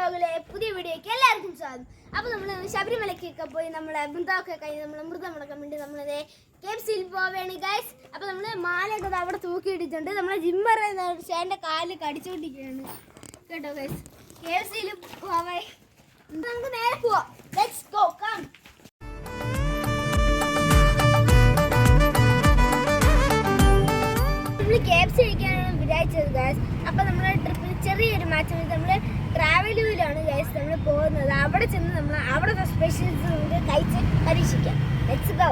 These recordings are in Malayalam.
വ്ലോഗിലെ പുതിയ വീഡിയോയ്ക്ക് എല്ലാവർക്കും സ്വാഗതം. അപ്പോൾ നമ്മൾ ശബരിമലയ്ക്കൊക്കെ പോയി നമ്മളെ വൃന്ദമൊക്കെ കഴിഞ്ഞ് നമ്മൾ മൃതം മുടക്കാൻ വേണ്ടി നമ്മളത് KFCയിൽ പോവുകയാണ് ഗൈസ്. അപ്പോൾ നമ്മൾ മാലയൊക്കെ അവിടെ തൂക്കിയിട്ടിട്ടുണ്ട്. നമ്മളെ ജിമ്മർ ചേട്ടൻ്റെ കാല് കടിച്ചുകൊണ്ടിരിക്കുകയാണ് കേട്ടോ ഗൈസ്. KFCയിൽ പോവാൻ നമുക്ക് നേരെ പോവാം. Let's go come. KFC കഴിക്കാനാണ് വിചാരിച്ചത് ഗൈസ്. അപ്പോൾ നമ്മുടെ ട്രിപ്പിൽ ചെറിയൊരു മാറ്റം, നമ്മൾ ട്രാവലൂരിലാണ് ഗൈസ് നമ്മൾ പോകുന്നത്. അവിടെ ചെന്ന് നമ്മൾ അവിടുത്തെ സ്പെഷ്യൽസ് നമുക്ക് കഴിച്ച് പരീക്ഷിക്കാം. Let's go.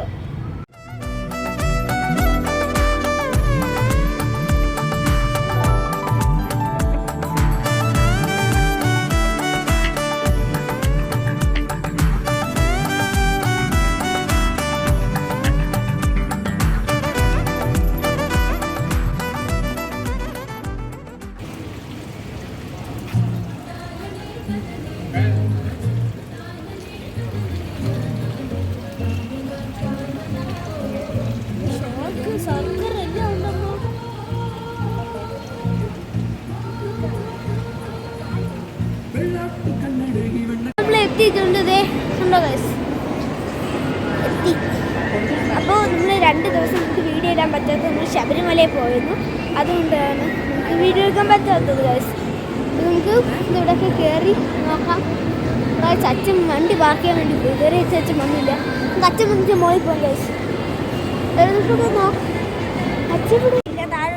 അപ്പോൾ നമ്മൾ 2 ദിവസം നമുക്ക് വീഡിയോ ഇടാൻ പറ്റാത്തത് നമ്മൾ ശബരിമലയിൽ പോയിരുന്നു. അതുകൊണ്ടാണ് നമുക്ക് വീഡിയോ എടുക്കാൻ പറ്റാത്തത് ഗൈസ്. നമുക്ക് ഇവിടെയൊക്കെ കയറി നോക്കാം. അച്ഛൻ വണ്ടി പാർക്ക് ചെയ്യാൻ വേണ്ടി പോയി. ഇതുവരെ അച്ഛൻ വന്നില്ല. നമുക്ക് അച്ഛൻ വന്നിട്ട് മോളിൽ പോകാം ഗൈസ്. നോക്കാം. അച്ഛൻ ഇവിടെ ഇല്ല, താഴെ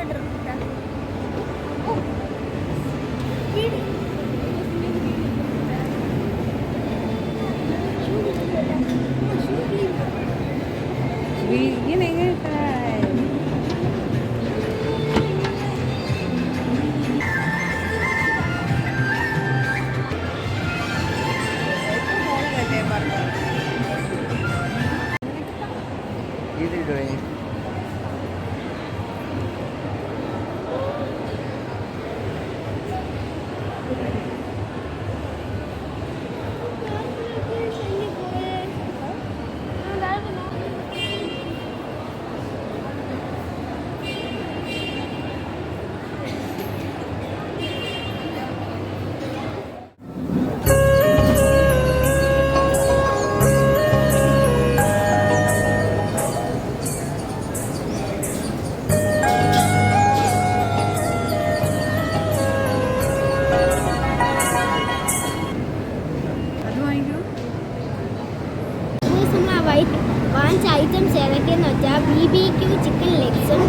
വാങ്ങിച്ച ഐറ്റംസ് ഏതൊക്കെയെന്ന് വെച്ചാൽ BBQ ചിക്കൻ ലെഗ്സും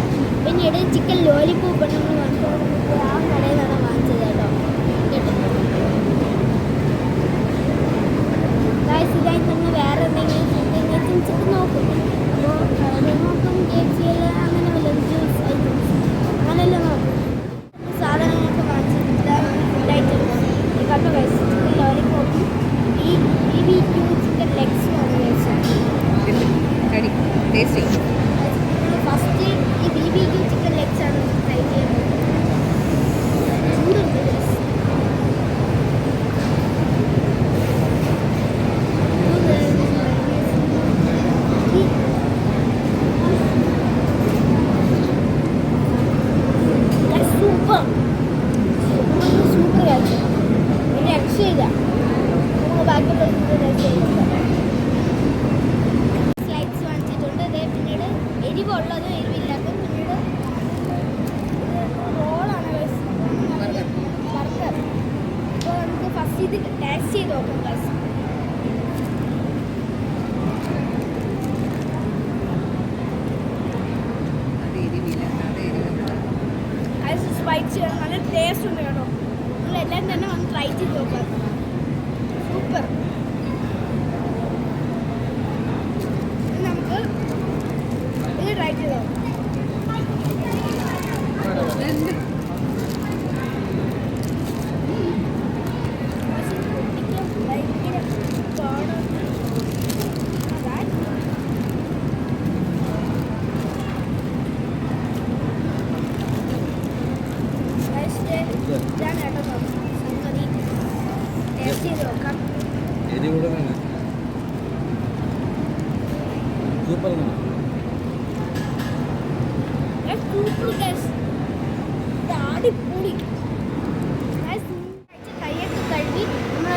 പിന്നീട് ചിക്കൻ ലോലിപോപ്പ് നമ്മൾ വാങ്ങിച്ചത് ആ കടയിൽ നിന്നാണ് വാങ്ങിച്ചത് കേട്ടോ. ഗൈസ് ഇതായി തന്നെ വേറെ എന്തെങ്കിലും ഐറ്റംസ് നോക്കും. അപ്പോൾ നോക്കും KFCയിൽ അങ്ങനെ വല്ല ജ്യൂസ് ഐറ്റംസ് അങ്ങനെയെല്ലാം നോക്കും. സാധനങ്ങളൊക്കെ വാങ്ങിച്ചിട്ട് ഫുഡ് ഐറ്റംസ് കണ്ടു ഗൈസ്. ചിക്കൻ ലോലിപോപ്പും BBQ ചിക്കൻ ലെഗ്സും ആണ് കഴിച്ചത്. ഫസ്റ്റ് ഈ BBQ ചിക്കൻ ലെഗ്സ് ആണ് ട്രൈ ചെയ്യുന്നത്. ചൂടുണ്ട് സൂപ്പർ സൂപ്പർ കഴിച്ചു. ഒരു രക്ഷയില്ല. നമുക്ക് ബാക്കിയുള്ള രക്ഷയില്ല. എരിവുള്ളതും എരിവില്ലാത്തതും പിന്നീട് റോളാണ് ബർഗർ. അപ്പോൾ നമുക്ക് ഫസ്റ്റ് ഇത് ടേസ്റ്റ് ചെയ്ത് നോക്കാം ഗൈസ്. സ്പൈസി നല്ല ടേസ്റ്റ് ഉണ്ട് കേട്ടോ. നിങ്ങളെല്ലാം തന്നെ വന്ന് ട്രൈ ചെയ്ത് നോക്കാം. സൂപ്പർ. നമുക്ക് ട്രൈ ചെയ്തോ. ഇതാണ് കേട്ടോ സംഗതി. ടേസ്റ്റ് ചെയ്ത് നോക്കാം. സൂപ്പർ അടിപൊളി. കൈയൊക്കെ കഴുകി നമ്മൾ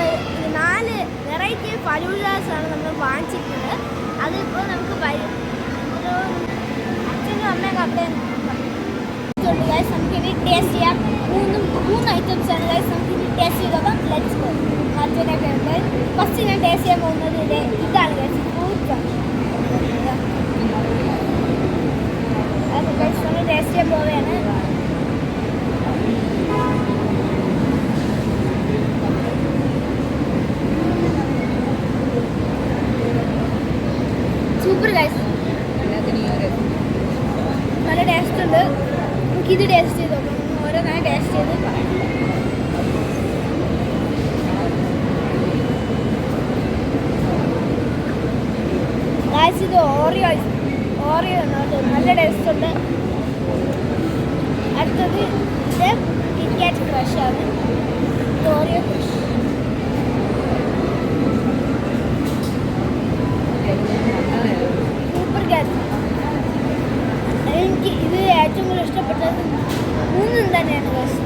ഐറ്റംസ് ആണ് ഗൈസ്. നമുക്ക് ഇനി ടേസ്റ്റ് ചെയ്ത് നോക്കാം. Let's go. മറ്റേനൊക്കെ ഉണ്ട്. ഫസ്റ്റ് ഞാൻ ടേസ്റ്റ് ചെയ്യാൻ പോകുന്നത് ഇതാണ് ഗൈസ്, ഫ്രൂട്ട്സ് ആണ്. അത് ഗൈസ് നമ്മൾ ടേസ്റ്റ് ചെയ്യാൻ പോവുകയാണ്. സൂപ്പർ ഗൈസ്, നല്ല ടേസ്റ്റ് ഉണ്ട്. നമുക്കിത് ടേസ്റ്റ് ചെയ്ത് നോക്കാം. ഓരോന്നായി ടേസ്റ്റ് ചെയ്ത് പറയാം. ഗൈസ് ഇത് ഓറിയോ ആണ് കേട്ടോ, നല്ല ടേസ്റ്റ് ഉണ്ട്. അടുത്തത് ഇത് കിറ്റ്കാറ്റ് ക്രഷ് ആണ്. ഇത് ഓറിയോ ക്രഷ്. സൂപ്പർ ഗൈസ്, എനിക്ക് ഇത് ഏറ്റവും കൂടുതൽ ഇഷ്ടപ്പെട്ടത് മൂന്നും തന്നെയാണ് ഗൈസ്.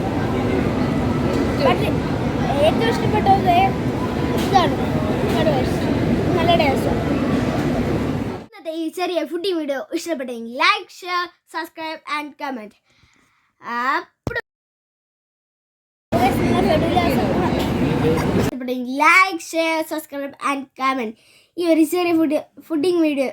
പക്ഷേ ഏറ്റവും ഇഷ്ടപ്പെട്ടത് ഇതാണ് ഗൈസ്, നല്ല ടേസ്റ്റ്. ഇന്നത്തെ ഈ ചെറിയ ഫുഡിങ് വീഡിയോ ഇഷ്ടപ്പെട്ടെങ്കിൽ like, share, subscribe and comment. ഇഷ്ടപ്പെട്ടെങ്കിൽ like, share, subscribe and comment. ഈ ഒരു ചെറിയ ഫുഡിങ് വീഡിയോ